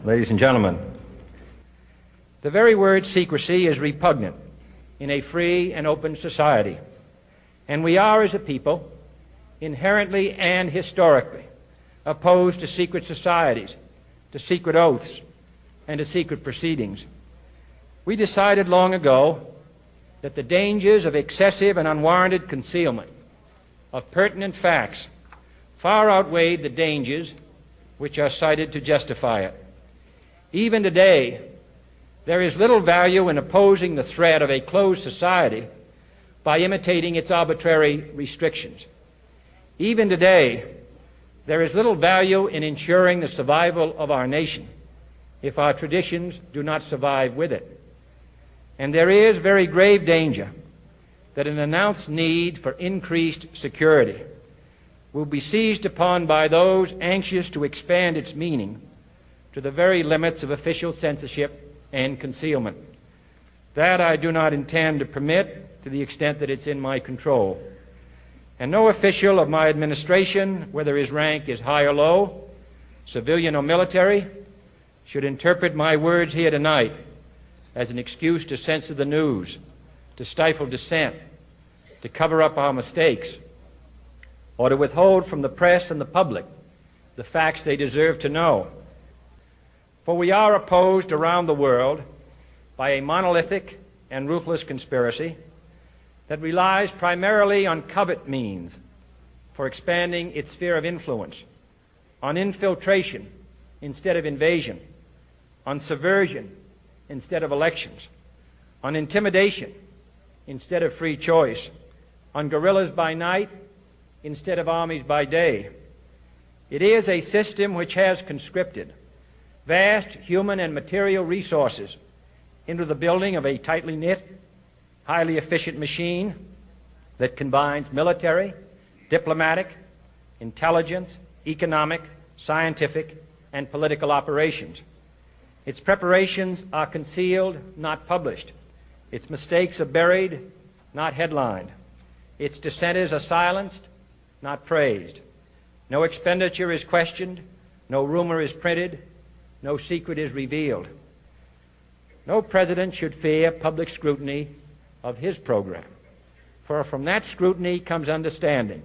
ladies and gentlemen. The very word secrecy is repugnant in a free and open society, and we are, as a people, inherently and historically opposed to secret societies, to secret oaths, and to secret proceedings. We decided long ago that the dangers of excessive and unwarranted concealment of pertinent facts far outweighed the dangers which are cited to justify it. Even today, there is little value in opposing the threat of a closed society by imitating its arbitrary restrictions. Even today, there is little value in ensuring the survival of our nation if our traditions do not survive with it. And there is very grave danger that an announced need for increased security will be seized upon by those anxious to expand its meaning to the very limits of official censorship and concealment. That I do not intend to permit to the extent that it's in my control. And no official of my administration, whether his rank is high or low, civilian or military, should interpret my words here tonight as an excuse to censor the news, to stifle dissent, to cover up our mistakes, or to withhold from the press and the public the facts they deserve to know. For we are opposed around the world by a monolithic and ruthless conspiracy that relies primarily on covert means for expanding its sphere of influence, on infiltration instead of invasion, on subversion instead of elections, on intimidation instead of free choice, on guerrillas by night instead of armies by day. It is a system which has conscripted vast human and material resources into the building of a tightly knit, highly efficient machine that combines military, diplomatic, intelligence, economic, scientific, and political operations. Its preparations are concealed, not published. Its mistakes are buried, not headlined. Its dissenters are silenced, not praised. No expenditure is questioned, no rumor is printed, no secret is revealed. No president should fear public scrutiny of his program, for from that scrutiny comes understanding,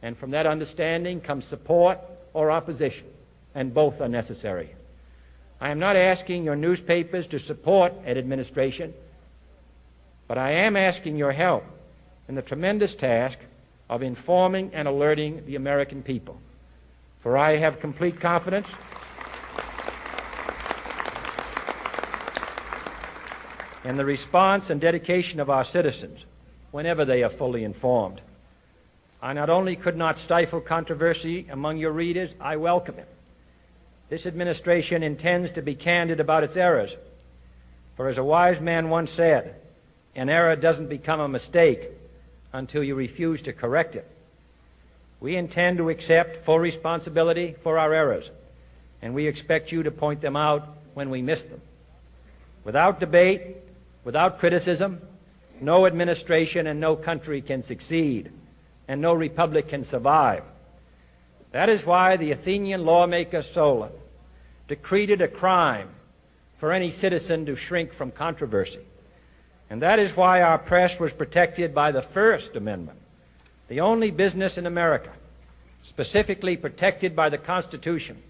and from that understanding comes support or opposition, and both are necessary. I am not asking your newspapers to support an administration, but I am asking your help in the tremendous task of informing and alerting the American people. For I have complete confidence in the response and dedication of our citizens whenever they are fully informed. I not only could not stifle controversy among your readers, I welcome it. This administration intends to be candid about its errors. For as a wise man once said, an error doesn't become a mistake until you refuse to correct it. We intend to accept full responsibility for our errors, and we expect you to point them out when we miss them. Without debate, without criticism, no administration and no country can succeed, and no republic can survive. That is why the Athenian lawmaker Solon decreed it a crime for any citizen to shrink from controversy. And that is why our press was protected by the First Amendment, the only business in America specifically protected by the Constitution,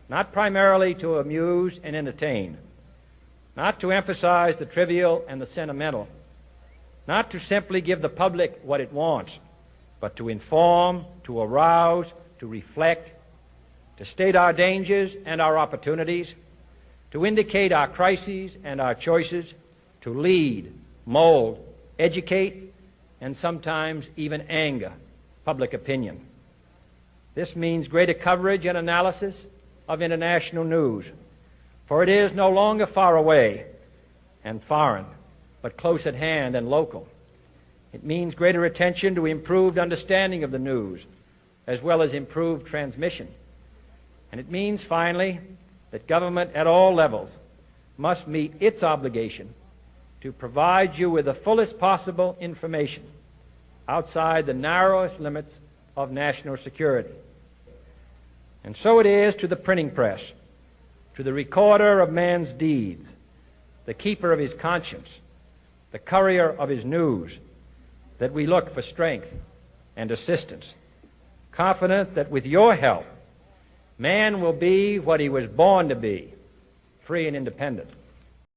not primarily to amuse and entertain, not to emphasize the trivial and the sentimental, not to simply give the public what it wants, but to inform, to arouse, to reflect, to state our dangers and our opportunities, to indicate our crises and our choices, to lead, mold, educate, and sometimes even anger public opinion. This means greater coverage and analysis of international news, for it is no longer far away and foreign, but close at hand and local. It means greater attention to improved understanding of the news, as well as improved transmission. And it means, finally, that government at all levels must meet its obligation to provide you with the fullest possible information outside the narrowest limits of national security. And so it is to the printing press, to the recorder of man's deeds, the keeper of his conscience, the courier of his news, that we look for strength and assistance, confident that with your help, man will be what he was born to be, free and independent.